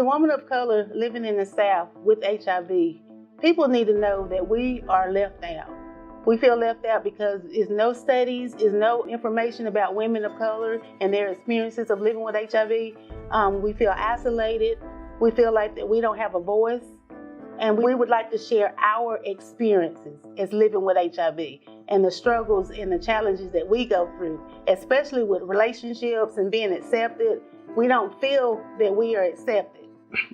As a woman of color living in the South with HIV, people need to know that we are left out. We feel left out because there's no studies, there's no information about women of color and their experiences of living with HIV. We feel isolated. We feel like that we don't have a voice. And we would like to share our experiences as living with HIV and the struggles and the challenges that we go through, especially with relationships and being accepted. We don't feel that we are accepted.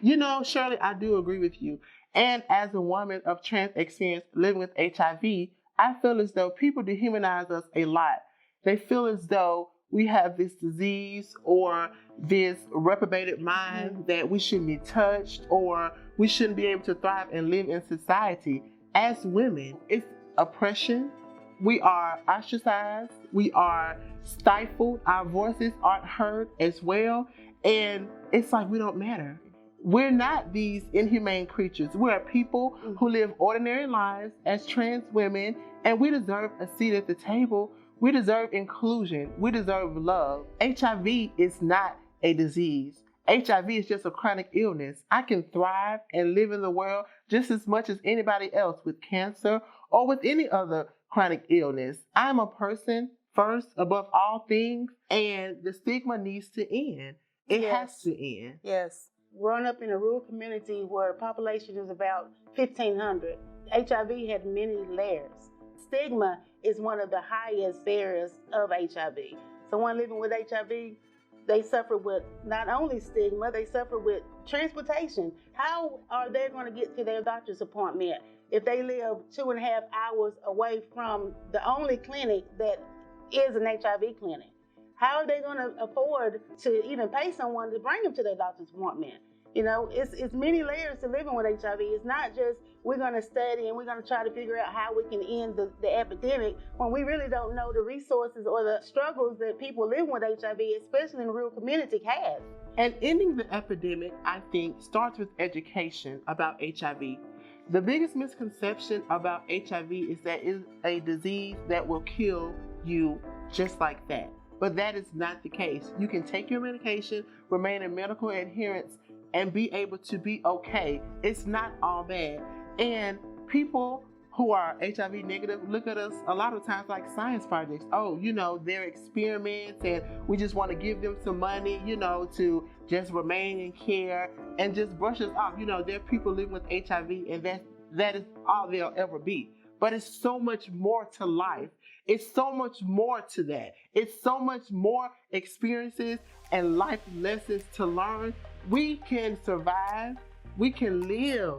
You know, Shirley, I do agree with you. And as a woman of trans experience living with HIV, I feel as though people dehumanize us a lot. They feel as though we have this disease or this reprobated mind that we shouldn't be touched or we shouldn't be able to thrive and live in society. As women, it's oppression. We are ostracized. We are stifled. Our voices aren't heard as well. And it's like we don't matter. We're not these inhumane creatures. We're people who live ordinary lives as trans women, and we deserve a seat at the table. We deserve inclusion. We deserve love. HIV is not a disease. HIV is just a chronic illness. I can thrive and live in the world just as much as anybody else with cancer or with any other chronic illness. I'm a person first, above all things, and the stigma needs to end. It has to end. Yes. Growing up in a rural community where the population is about 1,500, HIV had many layers. Stigma is one of the highest barriers of HIV. Someone living with HIV, they suffer with not only stigma, they suffer with transportation. How are they going to get to their doctor's appointment if they live 2.5 hours away from the only clinic that is an HIV clinic? How are they going to afford to even pay someone to bring them to their doctor's appointment? You know, it's many layers to living with HIV. It's not just we're going to study and we're going to try to figure out how we can end the epidemic when we really don't know the resources or the struggles that people living with HIV, especially in the rural community, have. And ending the epidemic, I think, starts with education about HIV. The biggest misconception about HIV is that it's a disease that will kill you just like that. But that is not the case. You can take your medication, remain in medical adherence, and be able to be okay. It's not all bad. And people who are HIV negative look at us a lot of times like science projects. Oh, you know, they're experiments and we just want to give them some money, you know, to just remain in care and just brush us off. You know, there are people living with HIV and that is all they'll ever be. But it's so much more to life. It's so much more to that. It's so much more experiences and life lessons to learn. We can survive. We can live.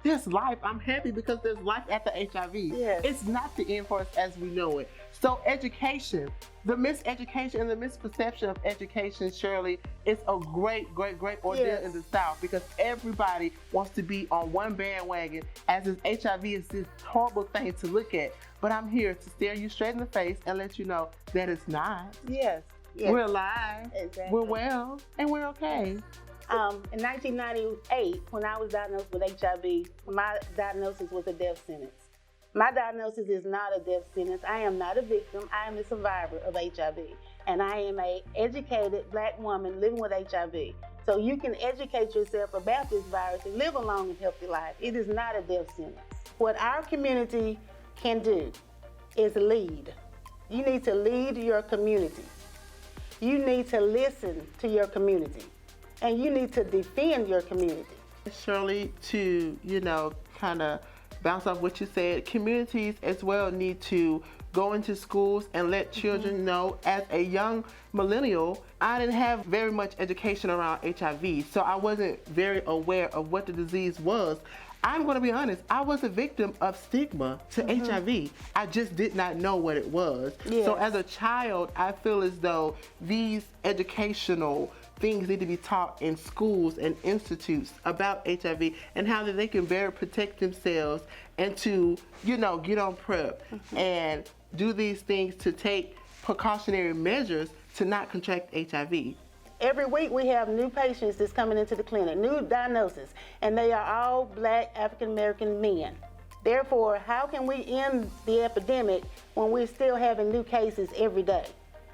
There's life. I'm happy because there's life after HIV. Yes. It's not the end for us as we know it. So education, the miseducation and the misperception of education, Shirley, is a great ordeal in the South because everybody wants to be on one bandwagon as if HIV is this horrible thing to look at. But I'm here to stare you straight in the face and let you know that it's not. Yes. We're alive. Exactly. We're well, and we're okay. In 1998, when I was diagnosed with HIV, my diagnosis was a death sentence. My diagnosis is not a death sentence. I am not a victim. I am a survivor of HIV. And I am an educated Black woman living with HIV. So you can educate yourself about this virus and live a long and healthy life. It is not a death sentence. What our community can do is lead. You need to lead your community. You need to listen to your community. And you need to defend your community. Shirley, to, kind of bounce off what you said, communities as well need to go into schools and let children know. As a young millennial, I didn't have very much education around HIV, so I wasn't very aware of what the disease was. I'm going to be honest, I was a victim of stigma to HIV. I just did not know what it was. Yes. So as a child, I feel as though these educational things need to be taught in schools and institutes about HIV and how that they can better protect themselves and to, get on PrEP and do these things to take precautionary measures to not contract HIV. Every week we have new patients that's coming into the clinic, new diagnoses, and they are all Black African-American men. Therefore, how can we end the epidemic when we're still having new cases every day?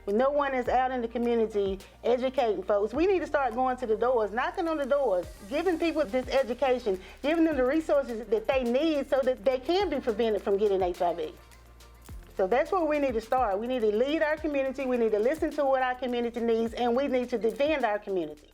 when no one is out in the community educating folks. We need to start going to the doors, knocking on the doors, giving people this education, giving them the resources that they need so that they can be prevented from getting HIV. So that's where we need to start. We need to lead our community, we need to listen to what our community needs, and we need to defend our community.